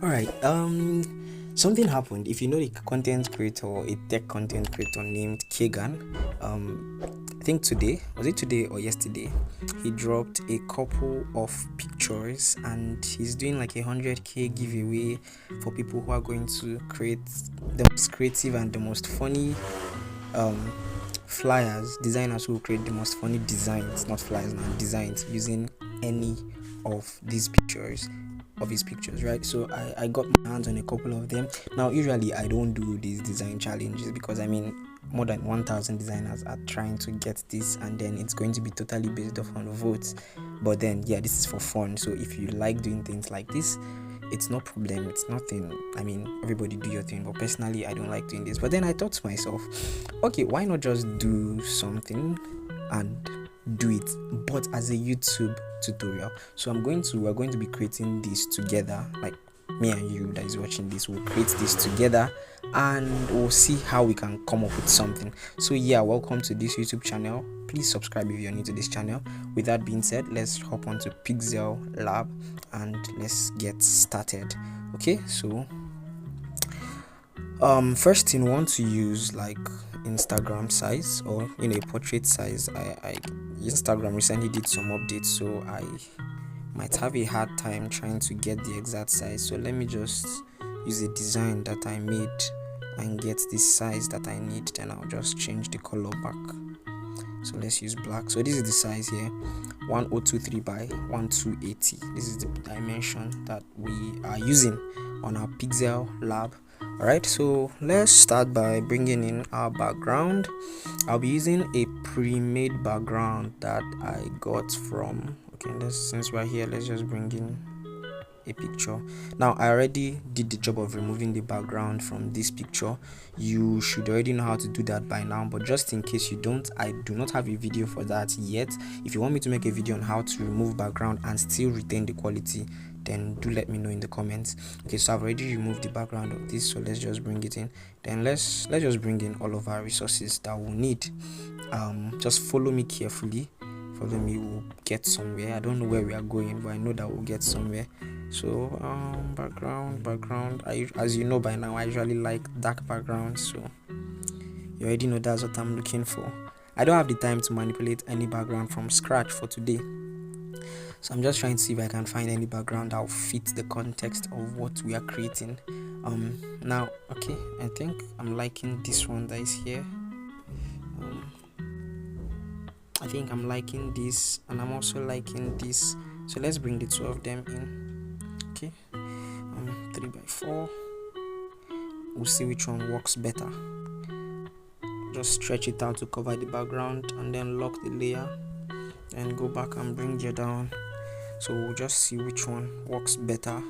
All right. Something happened. If you know a content creator, a tech content creator named Kagan, I think today was it today or yesterday, he dropped a couple of pictures, and he's doing like 100K giveaway for people who are going to create the most creative and the most funny um flyers. Designers who create the most funny designs, not flyers now, designs using any of these pictures of his pictures, right? So I got my hands on a couple of them. Now usually I don't do these design challenges because I mean more than 1000 designers are trying to get this, and then it's going to be totally based off on votes. But then yeah, this is for fun, so if you like doing things like this, it's no problem, it's nothing. I mean, everybody do your thing, but personally I don't like doing this. But then I thought to myself, okay, why not just do something and do it, but as a YouTube tutorial. So we're going to be creating this together, like me and you that is watching this will create this together, and we'll see how we can come up with something. So yeah, welcome to this YouTube channel. Please subscribe if you're new to this channel. With that being said, let's hop on to Pixellab and let's get started. Okay, so first thing, want to use like Instagram size, or a portrait size. I Instagram recently did some updates, so I might have a hard time trying to get the exact size. So let me just use a design that I made and get this size that I need. Then I'll just change the color back. So let's use black. So this is the size here, 1023 by 1280. This is the dimension that we are using on our Pixellab. Alright, so let's start by bringing in our background. I'll be using a pre-made background that I got from, since we're here, let's just bring in a picture. Now I already did the job of removing the background from this picture. You should already know how to do that by now, but just in case you don't, I do not have a video for that yet. If you want me to make a video on how to remove background and still retain the quality, then do let me know in the comments. Okay, so I've already removed the background of this, so let's just bring it in. Then let's just bring in all of our resources that we'll need. Just follow me carefully. Follow me, we'll get somewhere. I don't know where we are going, but I know that we'll get somewhere. So background, as you know by now, I usually like dark backgrounds, so you already know that's what I'm looking for. I don't have the time to manipulate any background from scratch for today, so I'm just trying to see if I can find any background that will fit the context of what we are creating. Now, okay, I think I'm liking this one that is here. I think I'm liking this, and I'm also liking this. So let's bring the two of them in. Okay, 3x4. We'll see which one works better. Just stretch it out to cover the background, and then lock the layer, and go back and bring it down. So we'll just see which one works better.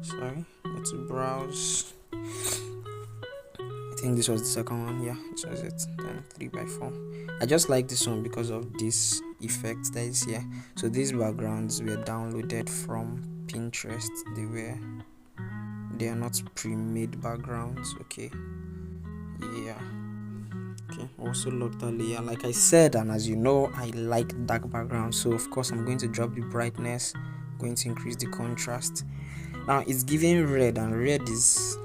Sorry, let's browse. I think this was the second one. Yeah, this was it. Then 3x4. I just like this one because of this effect that is here. So these backgrounds were downloaded from Pinterest. They are not pre-made backgrounds. Okay, yeah. Okay, also lock the layer like I said, and as you know, I like dark backgrounds, so of course I'm going to drop the brightness, going to increase the contrast. Now it's giving red, and red is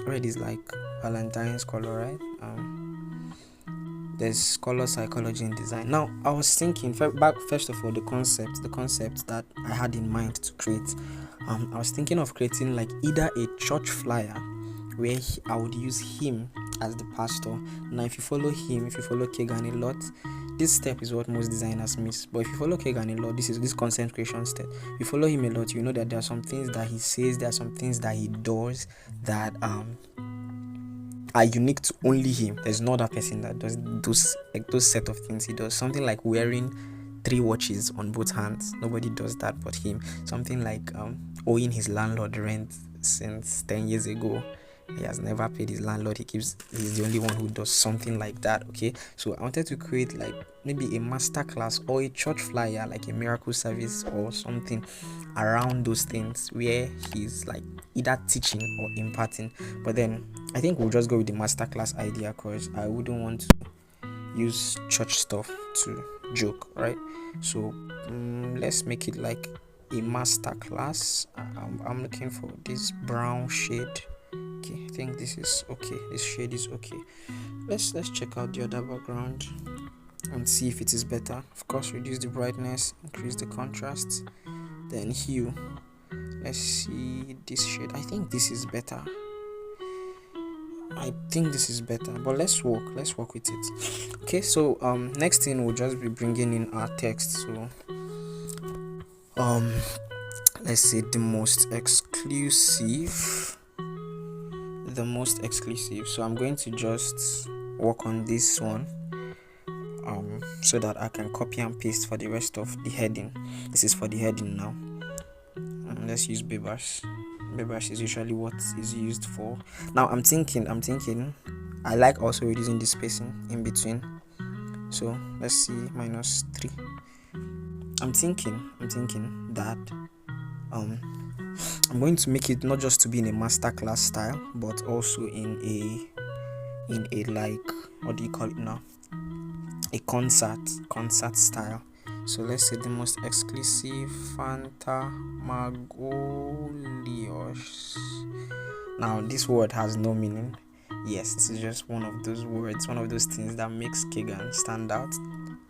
like Valentine's color, right? There's color psychology in design. Now I was thinking first of all, the concept that I had in mind to create. I was thinking of creating like either a church flyer where I would use him as the pastor. Now if you follow Kagan a lot, this step is what most designers miss. But if you follow Kagan a lot, this is this content creation step. If you follow him a lot, you know that there are some things that he says, there are some things that he does that are unique to only him. There's no other person that does those set of things he does. Something like wearing 3 watches on both hands. Nobody does that but him. Something like owing his landlord rent since 10 years ago. He has never paid his landlord. He's the only one who does something like that. Okay, so I wanted to create like maybe a master class or a church flyer, like a miracle service or something around those things where he's like either teaching or imparting. But then I think we'll just go with the master class idea, because I wouldn't want to use church stuff to joke, right? So let's make it like a master class. I'm looking for this brown shade. Okay, I think this is okay. This shade is okay. Let's check out the other background and see if it is better. Of course, reduce the brightness, increase the contrast, then hue. Let's see this shade. I think this is better. But let's work with it. Okay, so next thing we'll just be bringing in our text. So let's say the most exclusive. So I'm going to just work on this one so that I can copy and paste for the rest of the heading. This is for the heading now. Let's use Baybrush. Baybrush is usually what is used for. Now I'm thinking I like also reducing the spacing in between. So let's see -3. I'm thinking that I'm going to make it not just to be in a masterclass style, but also in a like, what do you call it now? A concert style. So let's say the most exclusive Phantasmagorious. Now this word has no meaning. Yes, this is just one of those words, one of those things that makes Kegan stand out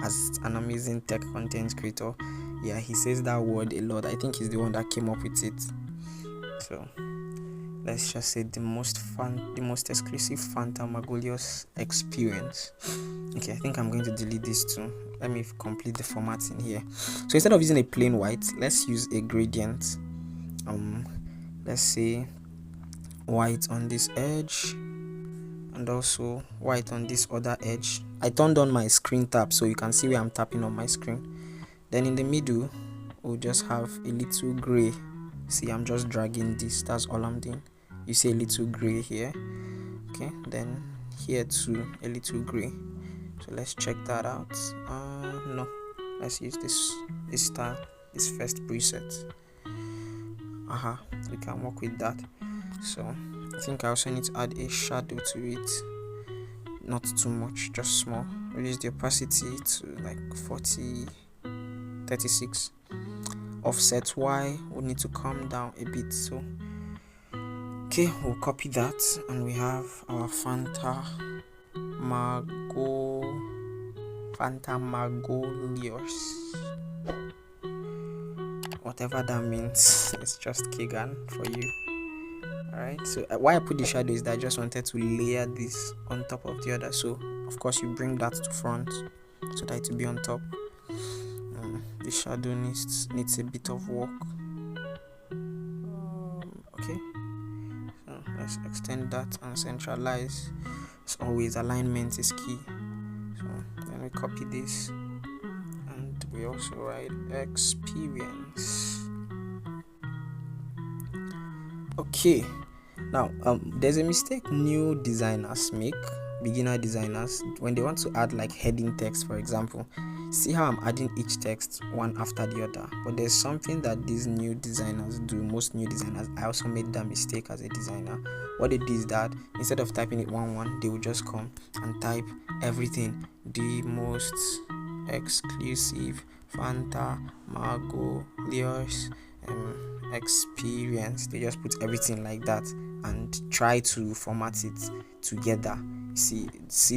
as an amazing tech content creator. Yeah, he says that word a lot. I think he's the one that came up with it. So let's just say the most exclusive Phantasmagorious experience. Okay, I think I'm going to delete this too. Let me complete the formatting here. So instead of using a plain white, let's use a gradient. Let's say white on this edge and also white on this other edge. I turned on my screen tap so you can see where I'm tapping on my screen. Then in the middle, we'll just have a little gray. See, I'm just dragging this. That's all I'm doing. You see a little gray here. Okay, then here too, a little gray. So let's check that out. No, let's use this style, this first preset. We can work with that. So I think I also need to add a shadow to it. Not too much, just small. Reduce the opacity to like 36. Offset Y will need to come down a bit. So okay, we'll copy that and we have our Phantasmagorious. Whatever that means, it's just Kegan for you. Alright, so why I put the shadow is that I just wanted to layer this on top of the other. So of course you bring that to front so that it will be on top. The shadow needs a bit of work. Okay, so let's extend that and centralize. As always, alignment is key. So then we copy this and we also write experience. Okay, now there's a mistake new designers make, beginner designers, when they want to add like heading text, for example. See how I'm adding each text one after the other, but there's something that these new designers do. Most new designers, I also made that mistake as a designer. What they do is that instead of typing it one, they will just come and type everything. The most exclusive Phantasmagorious experience. They just put everything like that and try to format it together. See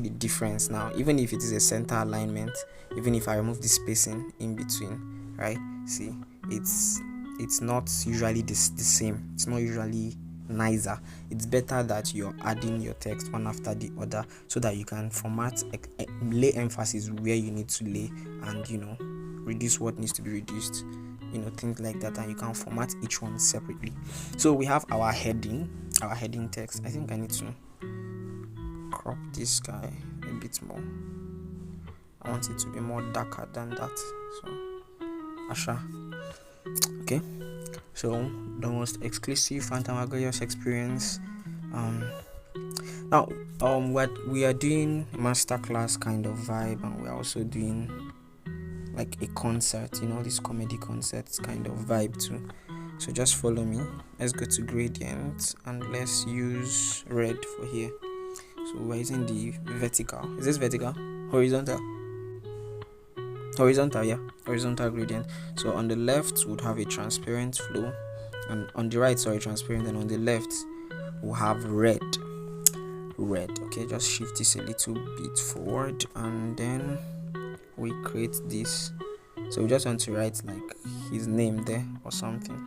the difference now. Even if it is a center alignment, even if I remove the spacing in between, right? See, it's not usually the same. It's not usually nicer. It's better that you're adding your text one after the other so that you can format, lay emphasis where you need to lay, and reduce what needs to be reduced, things like that, and you can format each one separately. So we have our heading text. I think I need to crop this guy a bit more. I want it to be more darker than that. So Asha. Okay. So the most exclusive Phantasmagorious experience. Now what we are doing masterclass kind of vibe, and we're also doing like a concert, this comedy concerts kind of vibe too. So just follow me. Let's go to gradient and let's use red for here. So we're using the vertical. Is this vertical? Horizontal? Horizontal, yeah, horizontal gradient. So on the left would have a transparent flow, and on the right, sorry, transparent, and on the left we'll have red. Okay, just shift this a little bit forward, and then we create this. So we just want to write like his name there or something.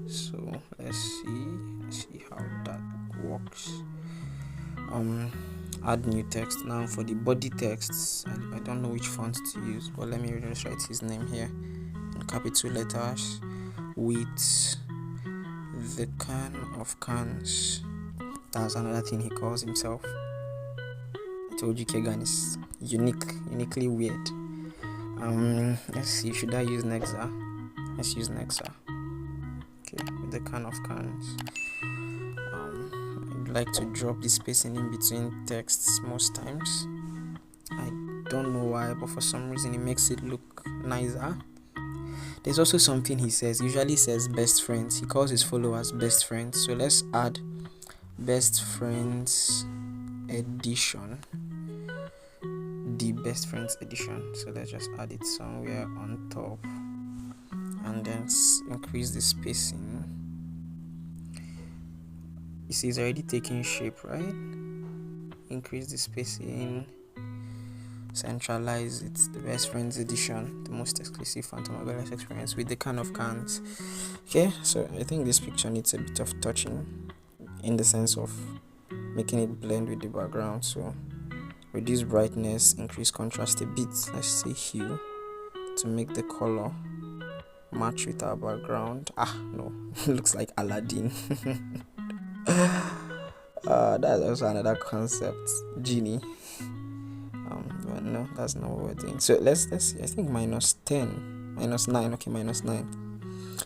So let's see how that works. Add new text. Now for the body texts, I don't know which font to use, but let me just write his name here in capital letters with the can of cans. That's another thing he calls himself. I told you Kegan is uniquely weird. Let's see, should I use Nexa? Let's use Nexa. Okay, with the can of cans. I'd like to drop the spacing in between texts most times. I don't know why, but for some reason it makes it look nicer. There's also something he says. He usually says best friends. He calls his followers best friends. So let's add best friends edition. The best friends edition. So let's just add it somewhere on top, and then increase the spacing. You see, it's already taking shape, right? Increase the spacing, centralize it. The best friends edition, the most exclusive Phantom Hourglass experience with the can of cans. Okay, so I think this picture needs a bit of touching in the sense of making it blend with the background. So reduce brightness, increase contrast a bit. Let's say hue to make the color match with our background. No, looks like Aladdin. That's also another concept, genie. But no, that's not what we're doing. So let's see. I think -9. Okay, -9.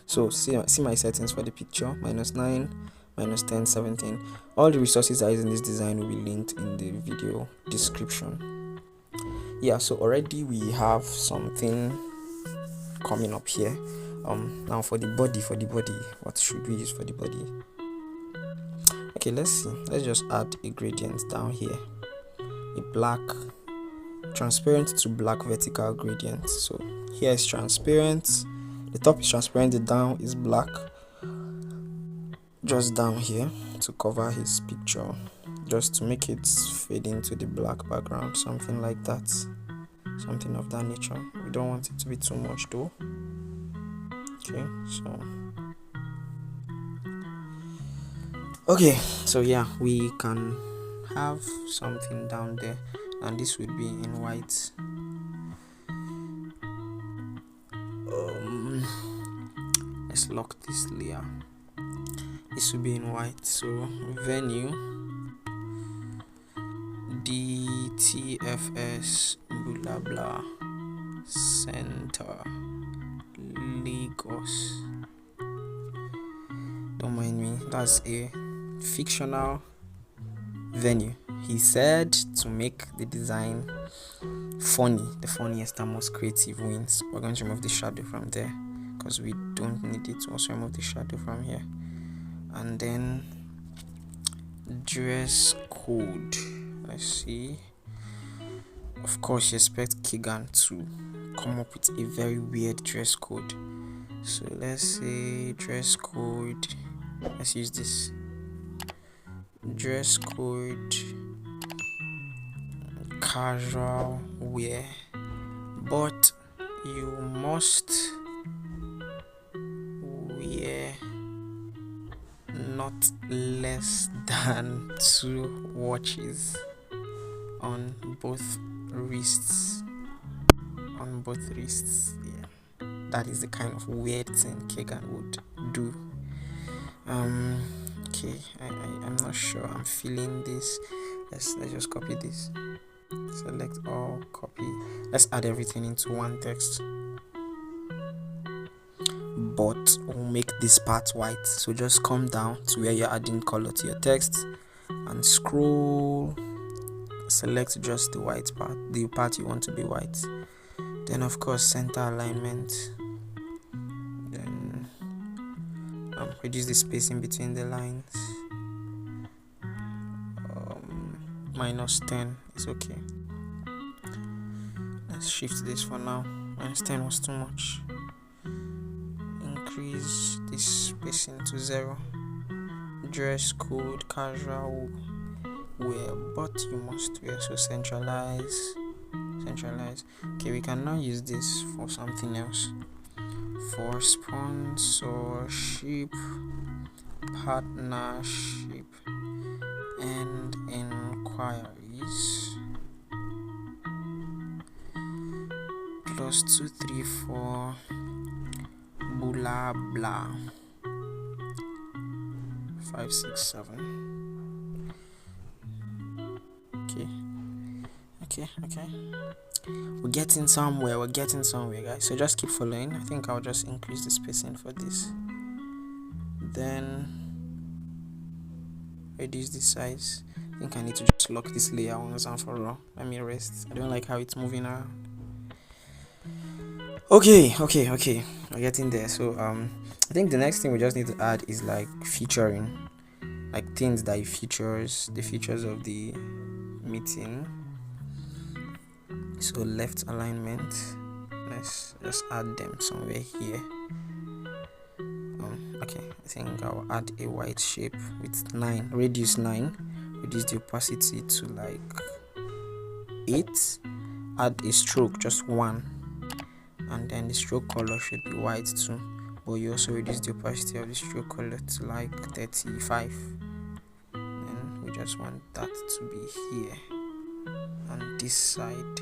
So see my settings for the picture: -9, -10, 17. All the resources I use in this design will be linked in the video description. Yeah, so already we have something coming up here. Now for the body, what should we use for the body? Okay, let's see. Let's just add a gradient down here, a black transparent to black vertical gradient. So here is transparent, the top is transparent, the down is black, just down here to cover his picture, just to make it fade into the black background, something like that, something of that nature. We don't want it to be too much though. So yeah, we can have something down there, and this would be in white. Let's lock this layer. This will be in white. So venue DTFS blah blah center Lagos. Don't mind me, that's a fictional venue. He said to make the design funny, the funniest and most creative wins. We're going to remove the shadow from there because we don't need it. To also remove the shadow from here, and then dress code. Let's see. Of course, you expect Kegan to come up with a very weird dress code. So let's say dress code. Let's use this. Dress code casual wear, but you must wear not less than 2 watches on both wrists. Yeah, that is the kind of weird thing Kegan would do. Okay, I'm not sure I'm feeling this. Let's just copy this, select all, copy. Let's add everything into one text, but we'll make this part white. So just come down to where you're adding color to your text and scroll, select just the white part, the part you want to be white. Then of course center alignment, then reduce the spacing between the lines. -10 is okay. let's shift this for now. Minus 10 was too much. Increase this spacing to 0. Dress code casual wear, but you must wear. So centralize. Okay, we can now use this for something else. For sponsorship, partnership, and inquiries. +234 blah blah 567. Okay. We're getting somewhere, guys. So just keep following. I think I'll just increase the spacing for this. Then reduce the size. I think I need to just lock this layer once and for all. Let me rest. I don't like how it's moving around. Okay. We're getting there. So I think the next thing we just need to add is like featuring, like things that the features of the meeting. So left alignment, let's just add them somewhere here. Okay, I think I'll add a white shape with 9, radius 9, reduce the opacity to like 8, add a stroke, just 1, and then the stroke color should be white too, but you also reduce the opacity of the stroke color to like 35, and we just want that to be here on this side.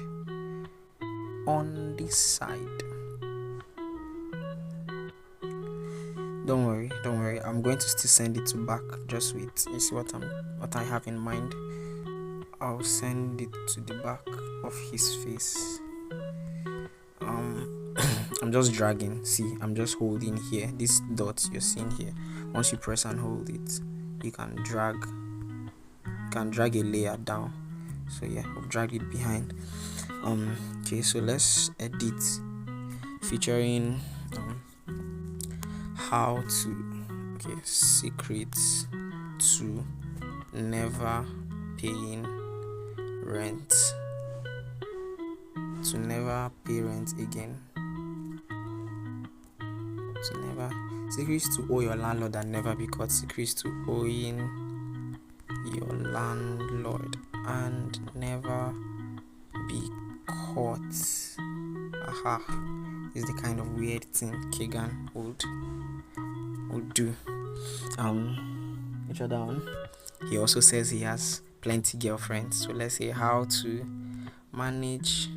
On this side, don't worry, I'm going to still send it to back. Just wait, you see what I have in mind. I'll send it to the back of his face. I'm just dragging. See, I'm just holding here, this dot you're seeing here. Once you press and hold it, you can drag a layer down. So yeah, I've dragged it behind. Okay, so let's edit featuring how to secrets to never paying rent, to never pay rent again, to never secrets to owe your landlord and never be caught, secrets to owing your landlord and never be caught. Aha, is the kind of weird thing Kegan would do. Which other one? He also says he has plenty girlfriends. So let's say how to manage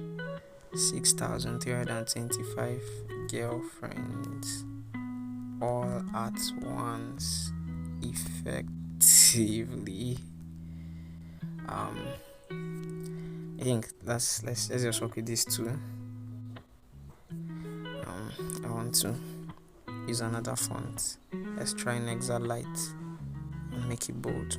6,325 girlfriends all at once effectively. I think let's just work with this too. I want to use another font. Let's try Nexalite and make it bold.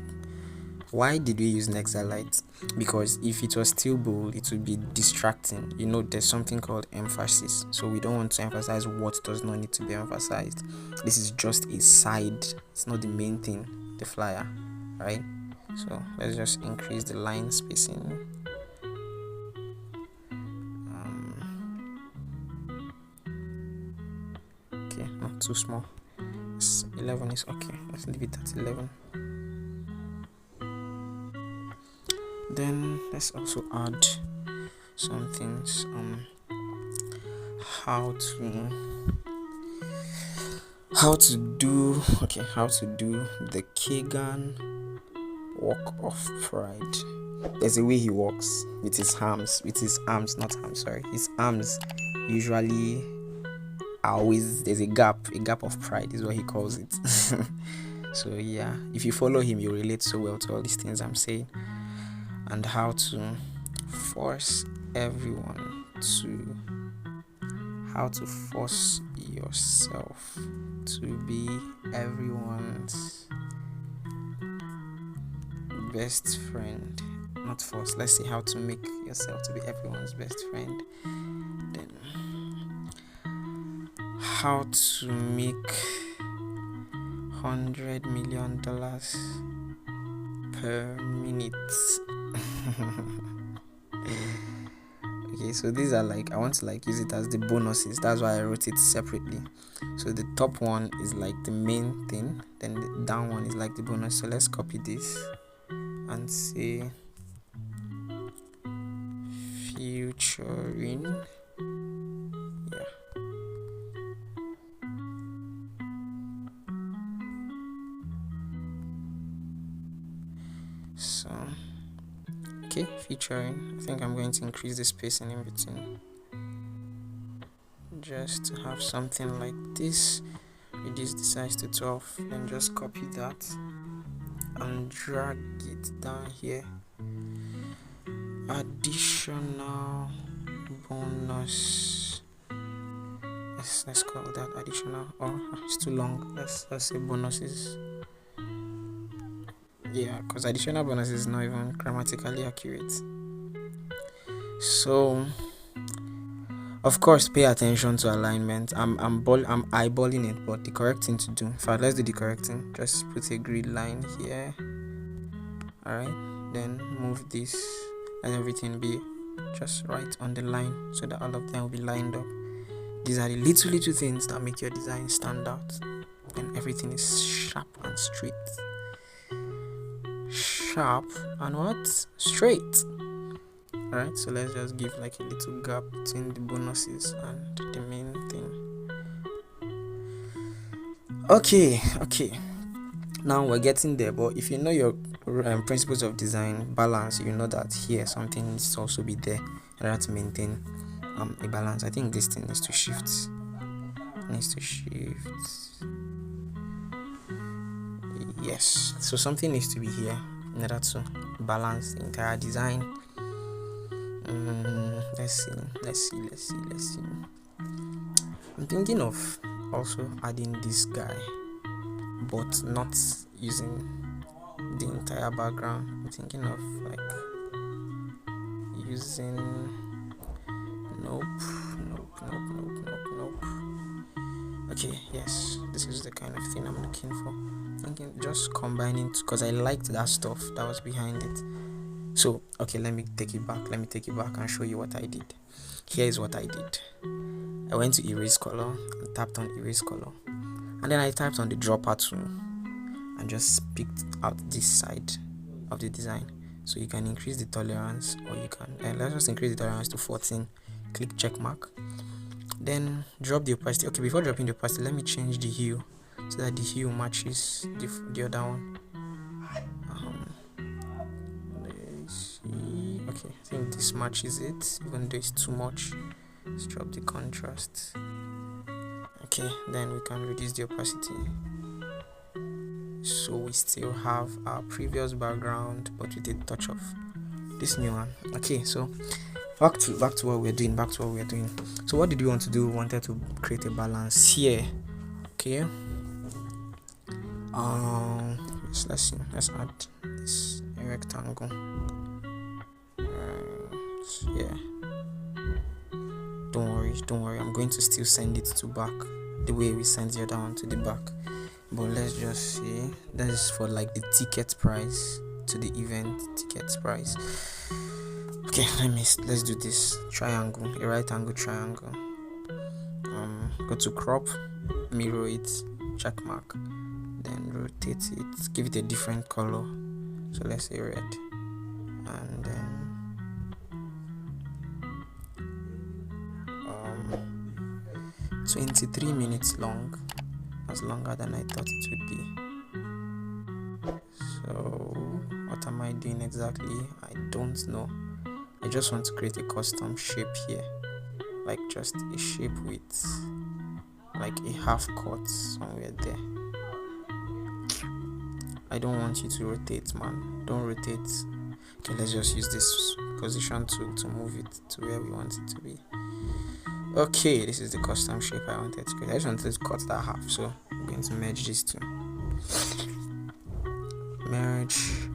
Why did we use Nexalite? Because if it was still bold, it would be distracting. There's something called emphasis, so we don't want to emphasize what does not need to be emphasized. This is just a side, it's not the main thing, the flyer, right? So let's just increase the line spacing. Okay, not too small. 11 is okay. Let's leave it at 11. Then let's also add some things. How to do the Kegan walk of pride. There's a way he walks with his arms. His arms usually are always, there's a gap of pride is what he calls it. So yeah, if you follow him, you relate so well to all these things I'm saying. And how to force yourself to be everyone's best friend. Not force, let's see how to make yourself to be everyone's best friend. Then how to make $100 million per minute. Okay, so these are like, I want to like use it as the bonuses. That's why I wrote it separately. So the top one is like the main thing, then the down one is like the bonus. So let's copy this and say featuring. Yeah. So okay, featuring. I think I'm going to increase the spacing in between just to have something like this. Reduce the size to 12, then just copy that and drag it down here. Additional bonus. Let's call that additional, or it's too long. Let's say bonuses. Yeah, because additional bonus is not even grammatically accurate. So of course pay attention to alignment. I'm eyeballing it, but the correct thing to do, in fact let's do the correct thing. Just put a grid line here. Alright, then move this, let everything be just right on the line so that all of them will be lined up. These are the little things that make your design stand out, and everything is sharp and straight. Sharp and what? Straight. Alright, so let's just give like a little gap between the bonuses and the main thing. Okay. Now we're getting there, but if you know your principles of design, balance, you know that here something needs to also be there in order to maintain a balance. I think this thing needs to shift. Yes, so something needs to be here in order to balance the entire design. Let's see. I'm thinking of also adding this guy, but not using the entire background. I'm thinking of like using nope. Okay, yes, this is the kind of thing I'm looking for. Thinking just combining, because I liked that stuff that was behind it. So okay, let me take it back and show you what I did. Here is what I did. I went to erase color and tapped on erase color, and then I typed on the dropper tool and just picked out this side of the design. So you can increase the tolerance, or you can let's just increase the tolerance to 14. Click check mark, then drop the opacity. Okay, before dropping the opacity, let me change the hue so that the hue matches the other one. Let's see. Okay, I think this matches it, even though it's too much. Let's drop the contrast. Okay, then we can reduce the opacity, so we still have our previous background but with a touch of this new one. Okay, so back to what we're doing. So what did we want to do? We wanted to create a balance here. Okay, let's see, let's add this rectangle. Yeah, don't worry, I'm going to still send it to back the way we sent the other one to the back. But let's just see, that is for like the ticket price to the event tickets price. Okay, let's do this triangle, a right angle triangle. Go to crop, mirror it, check mark, then rotate it, give it a different color. So let's say red, and then 23 minutes long, as longer than I thought it would be. So what am I doing exactly? I don't know. I just want to create a custom shape here, like just a shape with like a half cut somewhere there. I don't want you to rotate, man. Don't rotate. Okay, let's just use this position tool to move it to where we want it to be. Okay, this is the custom shape I wanted to create. I just wanted to cut that half, so I'm going to merge these two. Merge.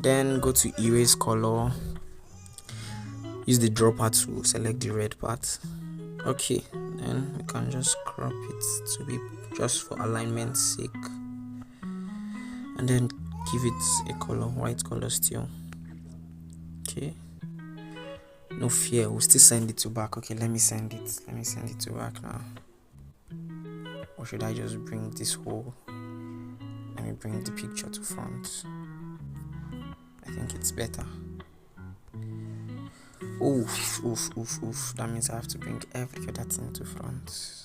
Then go to erase color. Use the dropper tool. Select the red part. Okay, then we can just crop it to be just for alignment's sake, and then give it a color, white color still. Okay, No fear, we'll still send it to back. Okay, let me send it to back now. Or should I just bring this whole, let me bring the picture to front. I think it's better. Oof. That means I have to bring every other thing to front.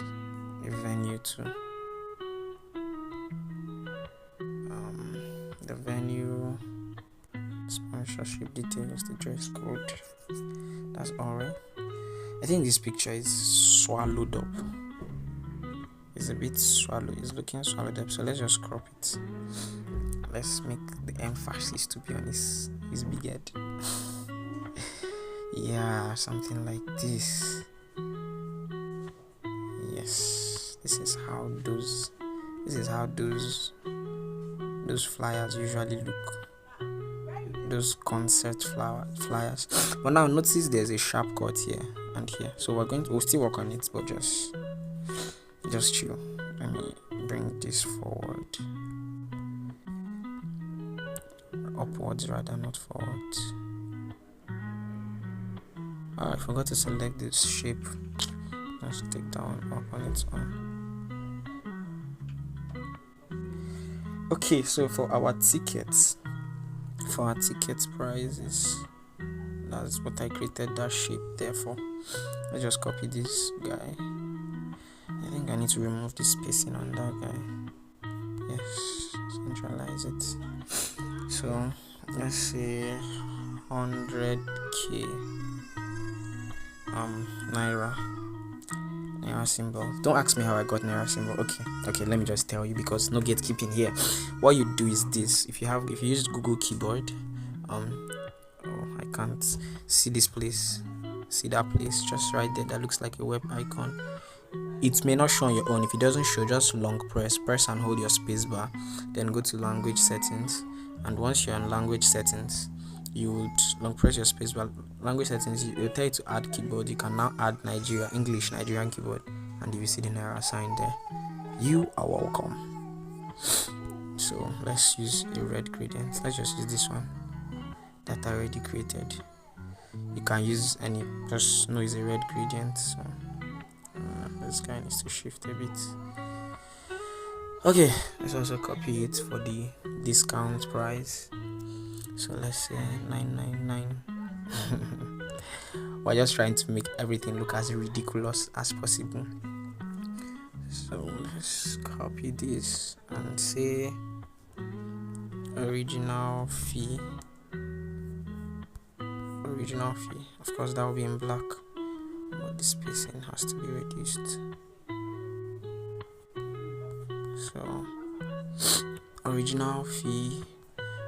The venue too. The venue, sponsorship details, the dress code. That's alright. I think this picture is swallowed up. It's a bit swallowed. It's looking swallowed up. So let's just crop it. Let's make the emphasis to be on his big head. Yeah, something like this. Yes, this is how those flyers usually look. Those concert flyers. But now notice there's a sharp cut here and here. So we'll still work on it, but just chill. Let me bring this forward. Upwards rather, not forwards. I forgot to select this shape. Let's take that one up on its own. Okay, so for our tickets prices, that's what I created that shape there for. Let's just copy this guy. I think I need to remove the spacing on that guy. Yes, centralize it. So let's say 100k naira symbol. Don't ask me how I got naira symbol. Okay, let me just tell you, because no gatekeeping here. What you do is this: if you use Google keyboard, I can't see this place. See that place just right there that looks like a web icon. It may not show on your own. If it doesn't show, just long press and hold your space bar, then go to language settings, and once you're on language settings, you would long press your space bar. Language settings, it will tell you to add keyboard. You can now add Nigerian keyboard, and if you see the Naira sign there, you are welcome. So let's use a red gradient. Let's just use this one that I already created. You can use any, just know it's a red gradient. So this guy needs to shift a bit. Okay, let's also copy it for the discount price. So let's say 999. We're just trying to make everything look as ridiculous as possible. So let's copy this and say original fee. Of course, that will be in black, but the spacing has to be reduced. So original fee,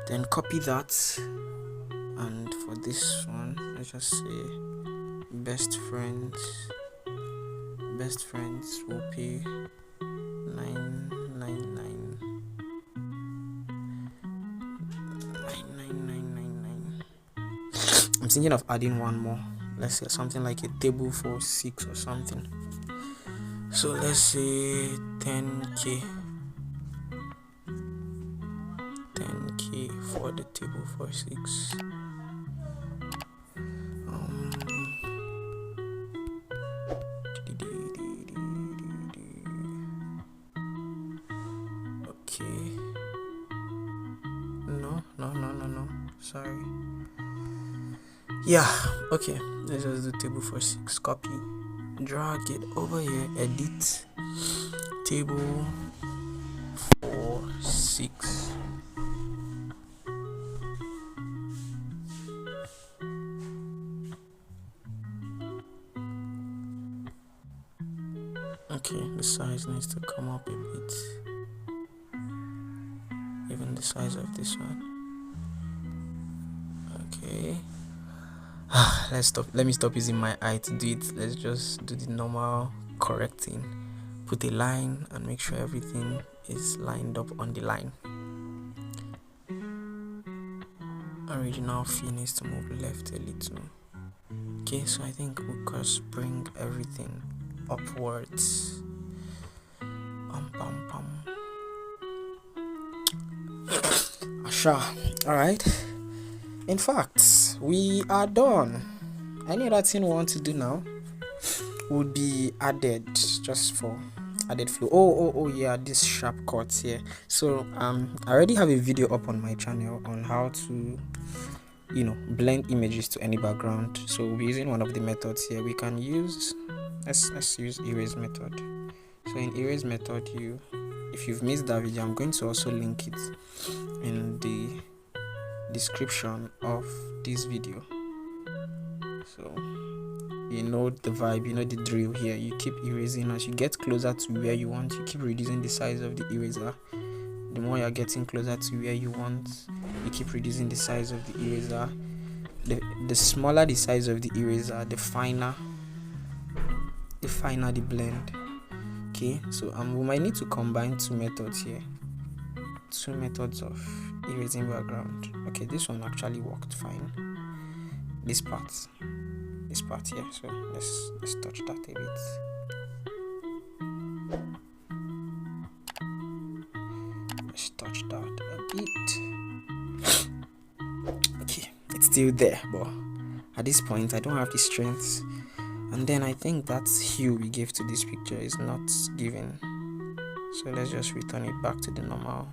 then copy that, and for this one, let's just say best friends will pay 999. I'm thinking of adding one more. Let's say something like a table for 6 or something. So let's say 10k for the table for 6. Okay. No. Sorry. Yeah, okay. Let's just do table for 6. Copy, drag it over here, edit table for 6. Okay, the size needs to come up a bit. Even the size of this one. Okay. Let me stop using my eye to do it. Let's just do the normal correcting. Put a line and make sure everything is lined up on the line. Original fee needs to move left a little. Okay, so I think we'll just bring everything upwards. Asha. Alright. In fact, we are done. Any other thing we want to do now would be added, just for added flow. Oh yeah, this sharp cuts here. So I already have a video up on my channel on how to blend images to any background. So we'll be using one of the methods here. We can use let's use erase method. So in erase method, if you've missed that video, I'm going to also link it in the description of this video. So you know the vibe, you know the drill here. You keep erasing as you get closer to where you want. You keep reducing the size of the eraser. The more you're getting closer to where you want, you keep reducing the size of the eraser. The smaller the size of the eraser, the finer the blend. Okay, so we might need to combine two methods here. Two methods of erasing background. Okay, this one actually worked fine. This part here. So let's touch that a bit. Let's touch that a bit. Okay, it's still there, but at this point I don't have the strength. And then I think that hue we gave to this picture is not given. So let's just return it back to the normal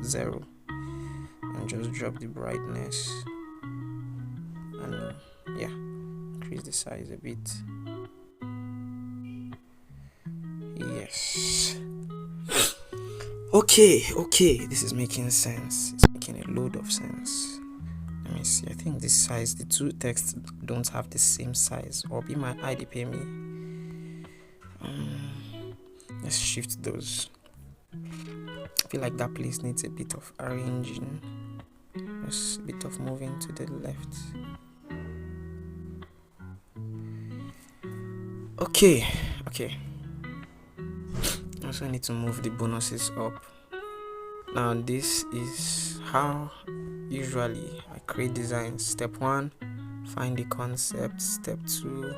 0 and just drop the brightness. And yeah, increase the size a bit. Yes. Okay, this is making sense. It's making a load of sense. Let me see. I think this size, the two texts don't have the same size, or be my eye, they pay me. Let's shift those. I feel like that place needs a bit of arranging, just a bit of moving to the left. Okay. I also need to move the bonuses up. Now this is how usually I create designs. Step 1, find the concept. Step 2,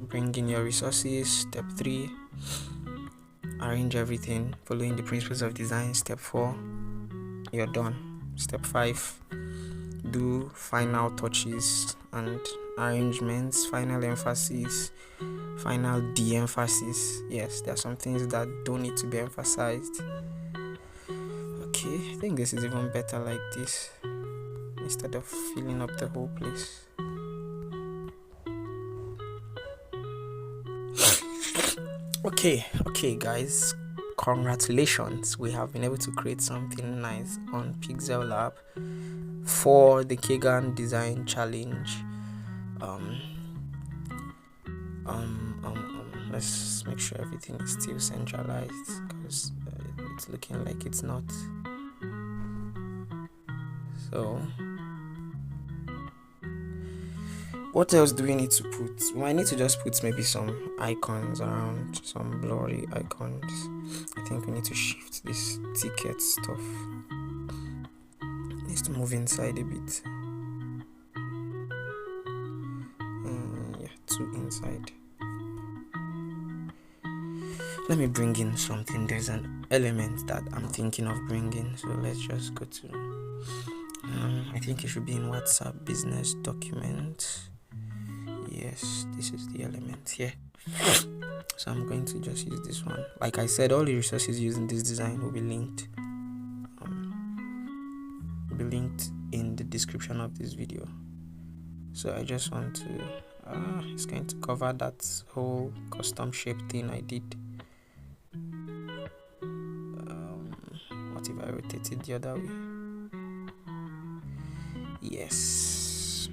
bring in your resources. Step 3, arrange everything following the principles of design. Step 4, you're done. Step 5, do final touches and arrangements, final emphasis, final de-emphasis. Yes, there are some things that don't need to be emphasized. Okay, I think this is even better like this, instead of filling up the whole place. Okay guys, congratulations, we have been able to create something nice on Pixellab for the Kagan Design Challenge. Let's make sure everything is still centralized, because it's looking like it's not. So what else do we need to put? We might need to just put maybe some icons around, some blurry icons. I think we need to shift this ticket stuff. It needs to move inside a bit. Yeah, too inside. Let me bring in something. There's an element that I'm thinking of bringing, so let's just go to I think it should be in WhatsApp business document. Yes, this is the element here. So I'm going to just use this one. Like I said, all the resources used in this design will be linked. In the description of this video. So I just want to it's going to cover that whole custom shape thing I did. What if I rotate it the other way? Yes.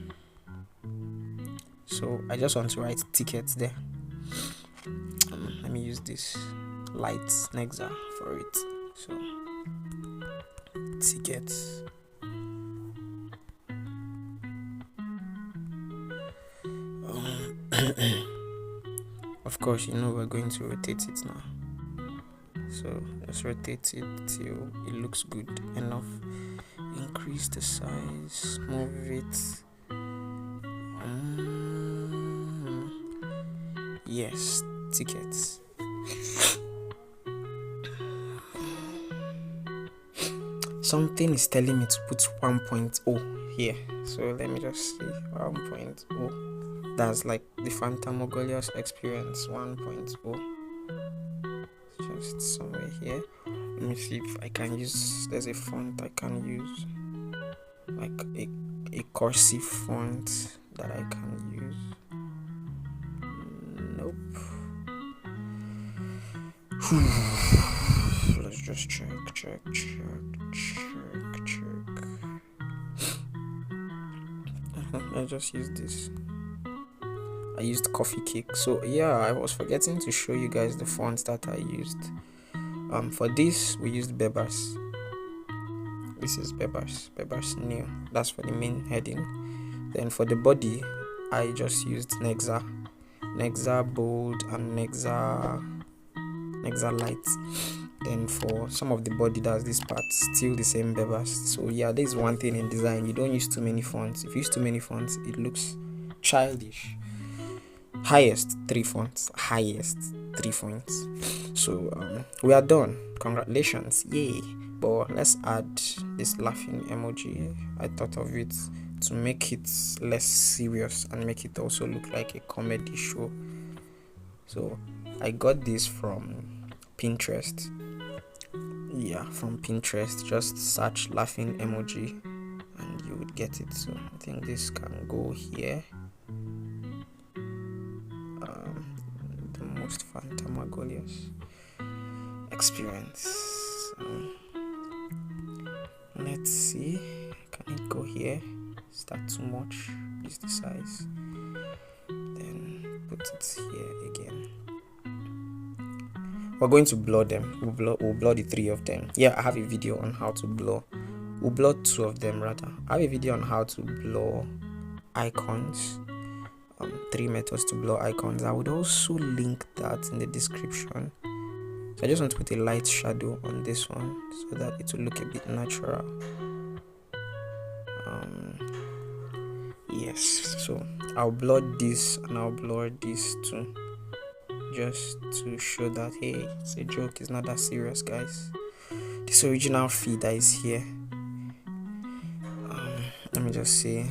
So I just want to write tickets there. Let me use this light Nexa for it. So tickets. Of course, you know we're going to rotate it now. So let's rotate it till it looks good enough. Increase the size, move it. Yes, tickets. something is telling me to put 1.0 here, so let me just see 1.0. That's like the Phantasmagorious experience 1.0, just somewhere here. Let me see if I can use, there's a font I can use, like a cursive font that I can use. Nope. Let's just check. I just used this. I used Coffee Cake. So yeah, I was forgetting to show you guys the fonts that I used. For this we used Bebas. This is Bebas New. That's for the main heading. Then for the body, I just used Nexa Bold and Nexa Light. Then for some of the body, that's this part, still the same Bebas. So yeah, this is one thing in design. You don't use too many fonts. If you use too many fonts, it looks childish. Highest three fonts. So we are done. Congratulations, yay! But let's add this laughing emoji. I thought of it to make it less serious and make it also look like a comedy show. So I got this from Pinterest. Yeah, from Pinterest. Just search laughing emoji and you would get it. So I think this can go here. The most Phantasmagorious experience. Let's see, can it go here? Is that too much? Is the size? Then put it here again. We're going to blur them. We'll blur the three of them. Yeah, I have a video on how to blur. We'll blur two of them rather. I have a video on how to blur icons. 3 methods to blur icons. I would also link that in the description. So I just want to put a light shadow on this one so that it will look a bit natural. Yes, so I'll blur this and I'll blur this too, just to show that hey, it's a joke, it's not that serious, guys. This original feed that is here, let me just see.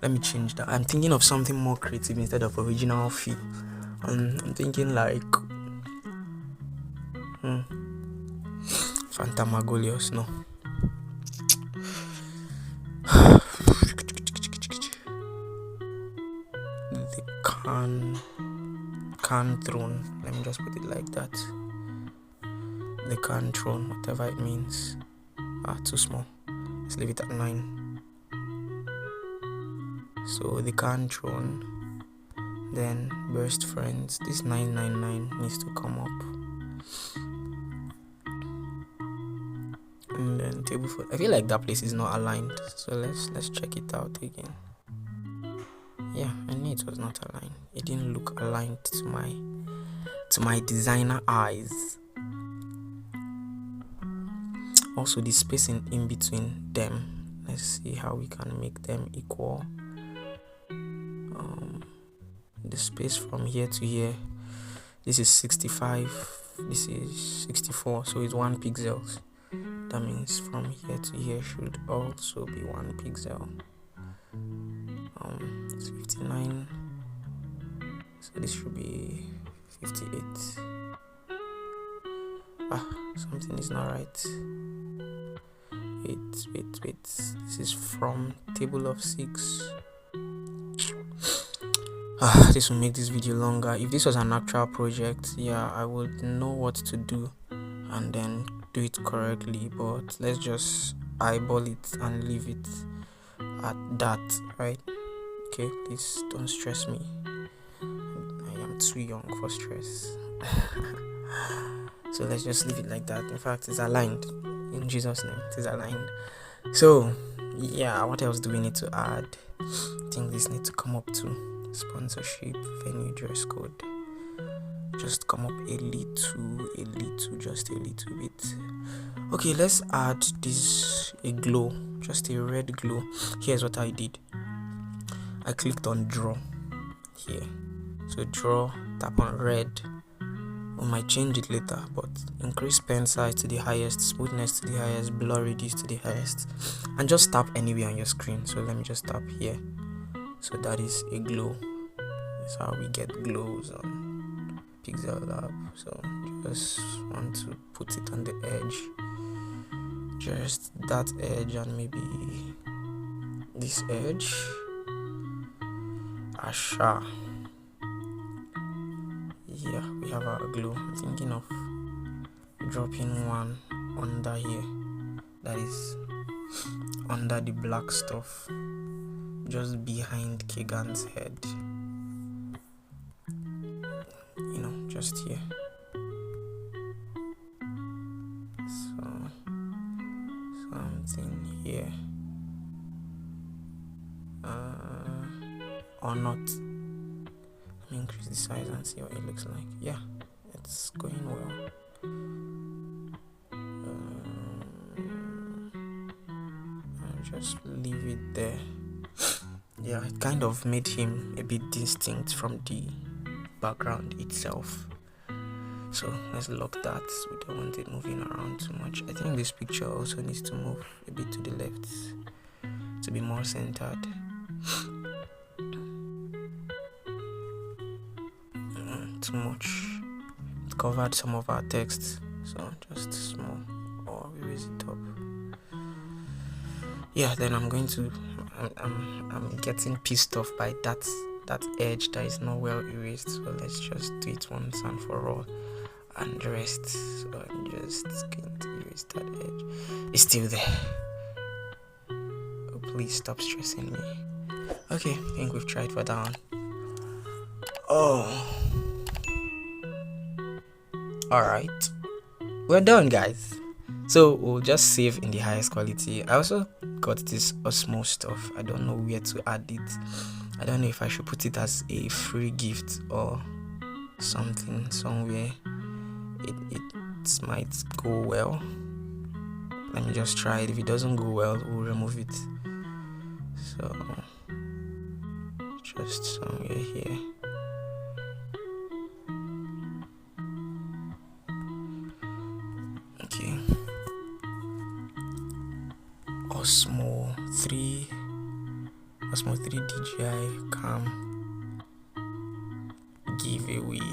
Let me change that. I'm thinking of something more creative instead of original feed. I'm thinking like Phantasmagorious, no. The can throne. Let me just put it like that. The can throne, whatever it means. Too small. Let's leave it at 9. So the can throne. Then best friends. This 999 needs to come up. And then table for. I feel like that place is not aligned. So let's check it out again. Yeah, I knew it was not aligned. It didn't look aligned to my designer eyes. Also the spacing in between them. Let's see how we can make them equal. The space from here to here, this is 65, this is 64, so it's 1 pixel. That means from here to here should also be 1 pixel. It's 59, so this should be 58. Something is not right. Wait, this is from table of 6. This will make this video longer. If this was an actual project, yeah, I would know what to do and then do it correctly, but let's just eyeball it and leave it at that, right? Okay, please don't stress me. I am too young for stress. So let's just leave it like that. In fact, it's aligned. In Jesus' name, it is aligned. So yeah, what else do we need to add? I think this needs to come up too. Sponsorship, venue, dress code. Just come up a little, just a little bit. Okay, let's add this, a glow, just a red glow. Here's what I did. I clicked on draw here. So draw, tap on red. We might change it later, but increase pen size to the highest, smoothness to the highest, blur reduce to the highest, and just tap anywhere on your screen. So let me just tap here. So that is a glow. That's how we get glows on Pixellab. So just want to put it on the edge, just that edge, and maybe this edge. Asha. Yeah, we have our glow. I'm thinking of dropping one under here, that is under the black stuff, just behind Kegan's head, just here. So something here, or not. Let me increase the size and see what it looks like. Yeah, it's going well. I'll just leave it there. Yeah, it kind of made him a bit distinct from the background itself. So let's lock that. We don't want it moving around too much. I think this picture also needs to move a bit to the left to be more centered. Too much. It covered some of our text, so just small, or we raise it up. Yeah, then I'm getting pissed off by that edge that is not well erased, so let's just do it once and for all and rest. So I'm just going to erase that edge. It's still there. Oh, please stop stressing me. Okay, I think we've tried for that one. Oh, alright, we're done, guys. So we'll just save in the highest quality. I also got this Osmo stuff. I don't know where to add it. I don't know if I should put it as a free gift or something somewhere. It might go well. Let me just try it. If it doesn't go well, we'll remove it. So just somewhere here. Okay. Osmo 3 DJI Cam giveaway.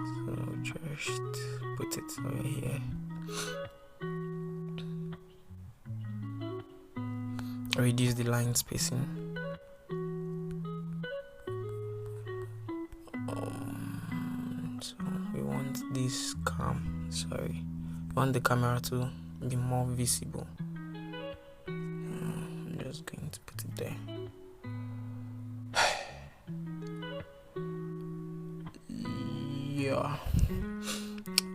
So just put it over here. Reduce the line spacing. So we want this we want the camera to be more visible. I'm just going to put it there. Yeah,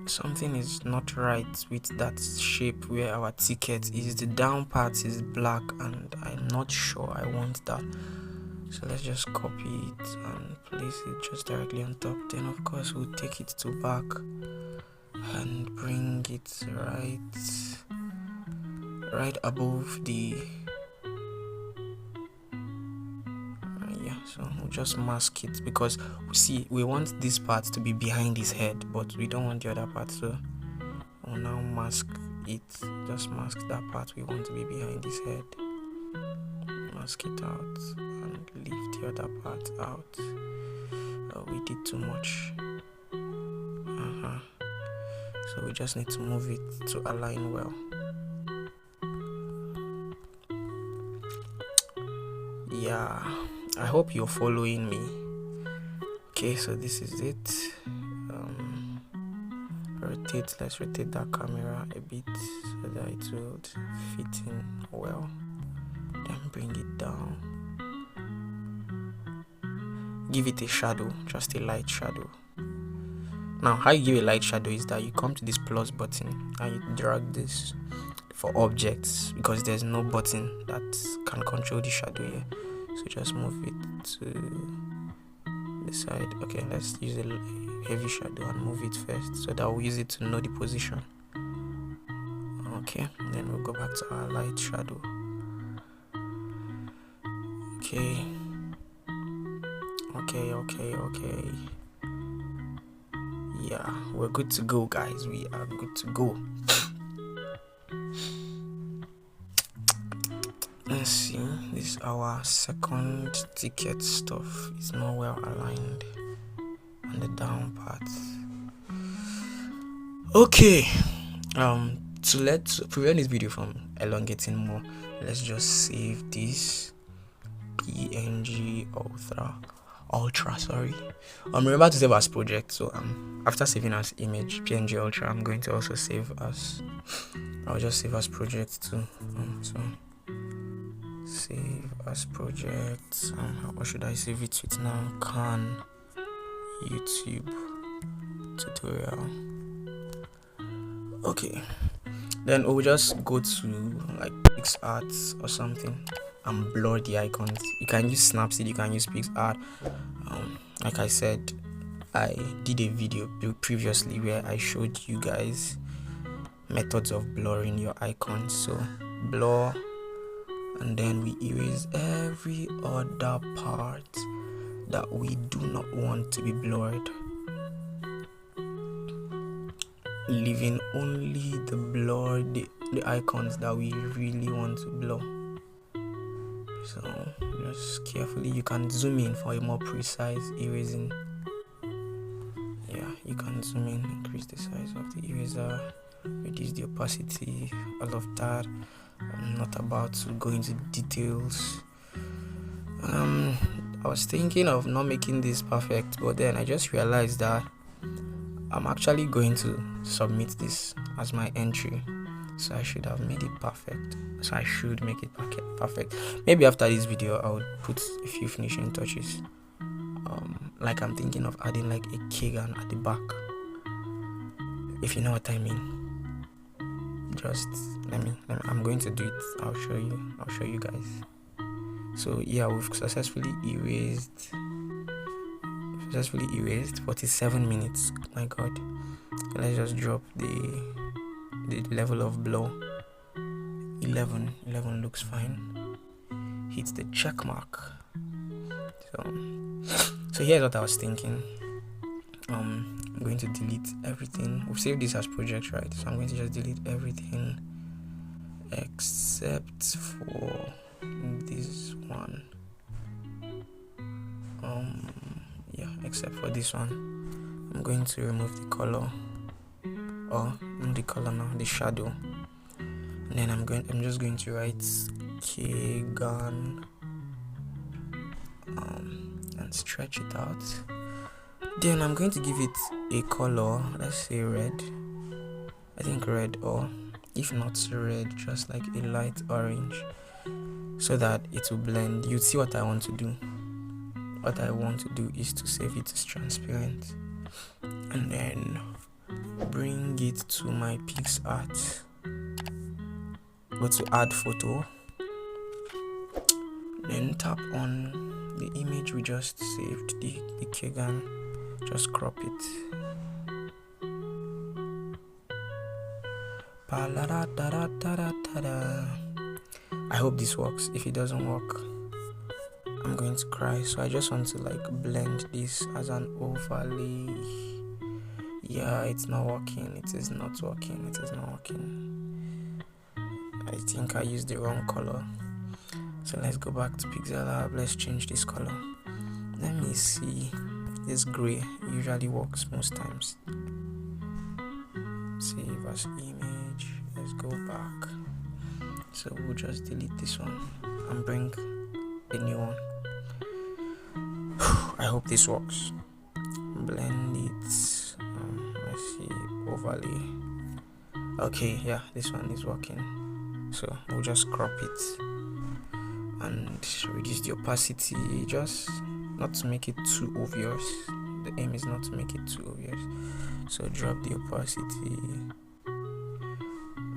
something is not right with that shape where our ticket is. The down part is black and I'm not sure I want that. So let's just copy it and place it just directly on top. Then of course we'll take it to back and bring it right above the so we'll just mask it, because we want this part to be behind his head, but we don't want the other part, so we'll now mask it. Just mask that part we want to be behind his head, mask it out and leave the other part out. We did too much. So we just need to move it to align well. Yeah, I hope you're following me. Okay, so this is it. Let's rotate that camera a bit so that it will fit in well. Then bring it down. Give it a shadow, just a light shadow. Now, how you give a light shadow is that you come to this plus button and you drag this for objects, because there's no button that can control the shadow here. So just move it to the side. Okay, let's use a heavy shadow and move it first, so that we'll use it to know the position. Okay, then we'll go back to our light shadow. Okay, Okay. Yeah, we're good to go, guys. We are good to go. Let's see. This is our second ticket stuff. It's not well aligned on the down part. Okay. To prevent this video from elongating more, let's just save this PNG Ultra. Sorry. Remember to save as project. So after saving as image PNG Ultra, I'm going to also save as. I'll just save as project too. So save as project. What should I save it with now? Can YouTube tutorial. Okay. Then we'll just go to like Pixart or something and blur the icons. You can use Snapseed, you can use Pixart. Like I said, I did a video previously where I showed you guys methods of blurring your icons. So blur, and then we erase every other part that we do not want to be blurred, leaving only the icons that we really want to blur. So just carefully, you can zoom in for a more precise erasing. Yeah, you can zoom in, increase the size of the eraser, reduce the opacity, all of that. I'm not about to go into details. I was thinking of not making this perfect, but then I just realized that I'm actually going to submit this as my entry, so I should have made it perfect. So I should make it perfect. Maybe after this video I would put a few finishing touches. Like I'm thinking of adding like a keygun at the back, if you know what I mean. Just I'm going to do it. I'll show you guys. So yeah, we've successfully erased 47 minutes. My god. Let's just drop the level of blur. 11 looks fine. Hit the check mark. So here's what I was thinking. I'm going to delete everything. We've saved this as project, right? So I'm going to just delete everything except for this one. Except for this one. I'm going to remove the color, or not the color now, the shadow. And then I'm just going to write Kgan and stretch it out. Then I'm going to give it a color, let's say red. I think red, or if not red, just like a light orange, so that it will blend. You see what I want to do. What I want to do is to save it as transparent, and then bring it to my Pixart. Go to add photo, then tap on the image we just saved, the Kgan. Just crop it. I hope this works. If it doesn't work, I'm going to cry. So I just want to like blend this as an overlay. Yeah, it's not working. It is not working. I think I used the wrong color. So let's go back to Pixellab. Let's change this color. Let me see. This gray usually works most times. Save as image. Let's go back. So we'll just delete this one and bring a new one. I hope this works. Blend it. Let's see, overlay. Okay, yeah, this one is working. So we'll just crop it and reduce the opacity, just not to make it too obvious. The aim is not to make it too obvious. So drop the opacity.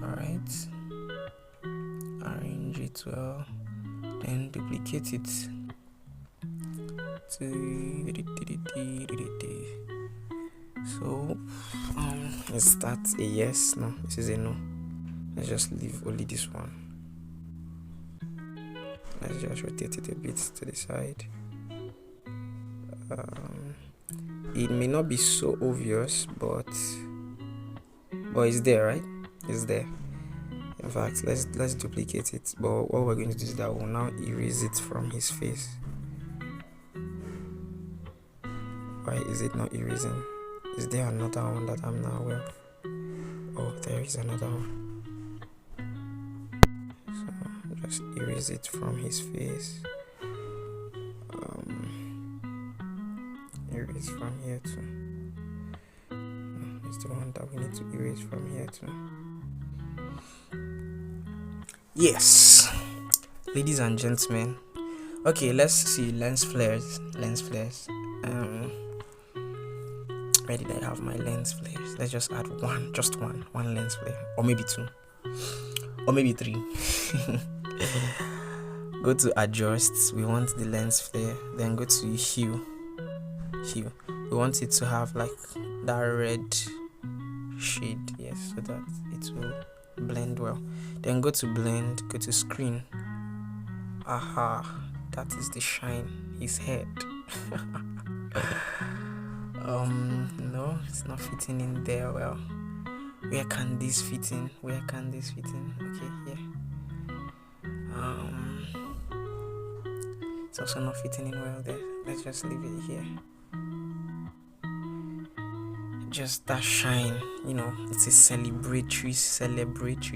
Alright. Arrange it well. Then duplicate it. So is that a yes? No, this is a no. Let's just leave only this one. Let's just rotate it a bit to the side. It may not be so obvious, but it's there, right? It's there. In fact, let's duplicate it. But what we're going to do is that we'll now erase it from his face. Why is it not erasing? Is there another one that I'm not aware of? Oh, there is another one. So just erase it from his face. Erase from here too. It's the one that we need to erase from here too. Yes, ladies and gentlemen. Okay, let's see lens flares. Where did I have my lens flares? Let's just add one lens flare, or maybe two, or maybe three. Go to adjust. We want the lens flare. Then go to hue. We want it to have like that red shade, yes, so that it will blend well. Then go to blend. Go to screen. Aha, that is the shine. His head. No, it's not fitting in there well. Where can this fit in? Okay, here. It's also not fitting in well there. Let's just leave it here. Just that shine, it's a celebratory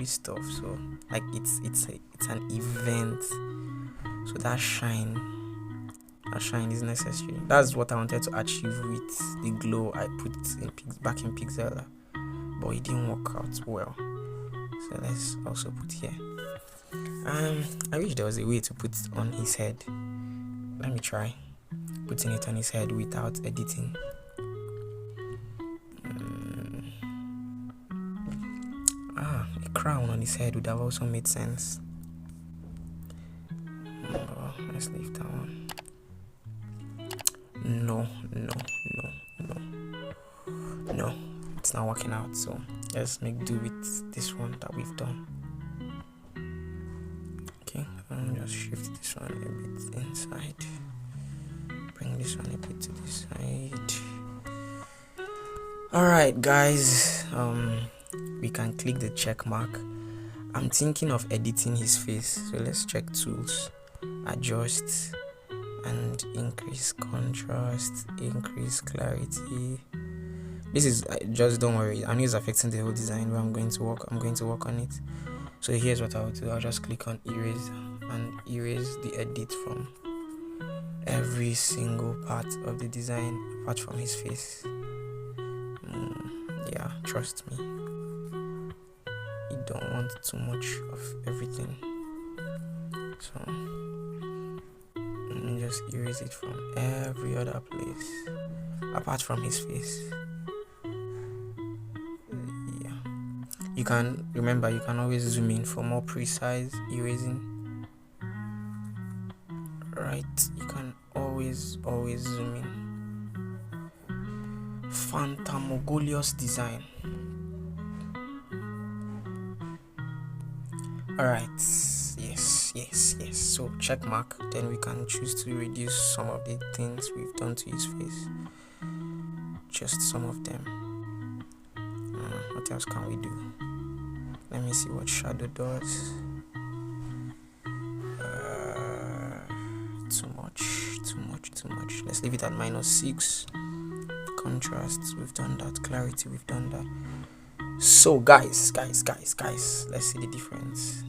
stuff. So like it's an event. So that shine is necessary. That's what I wanted to achieve with the glow I put back in Pixellab, but it didn't work out well. So let's also put here. I wish there was a way to put it on his head. Let me try putting it on his head without editing. A crown on his head would have also made sense. Let's leave that one. No, it's not working out, so let's make do with this one that we've done. Okay, just shift this one a bit inside, bring this one a bit to the side. Alright guys, we can click the check mark. I'm thinking of editing his face, so let's check tools, adjust, and increase contrast, increase clarity. This is just, don't worry, I know it's affecting the whole design, but I'm going to work on it. So here's what I'll do. I'll just click on erase and erase the edit from every single part of the design apart from his face. Yeah, trust me, you don't want too much of everything, so just erase it from every other place apart from his face. Yeah, you can always zoom in for more precise erasing. Right, you can always zoom in. Phantasmagorious design. Alright, yes. So check mark. Then we can choose to reduce some of the things we've done to his face. Just some of them. What else can we do? Let me see what shadow does. Too much. Let's leave it at -6. Contrast, we've done that. Clarity, we've done that. So guys, let's see the difference.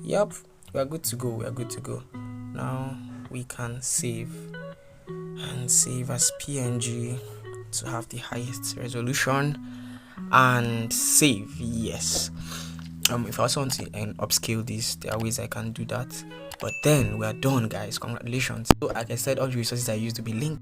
Yep, we are good to go. Now we can save as PNG to have the highest resolution and save. Yes. If I also want to upscale this, there are ways I can do that. But then we are done, guys. Congratulations. So like I said, all the resources I used to be linked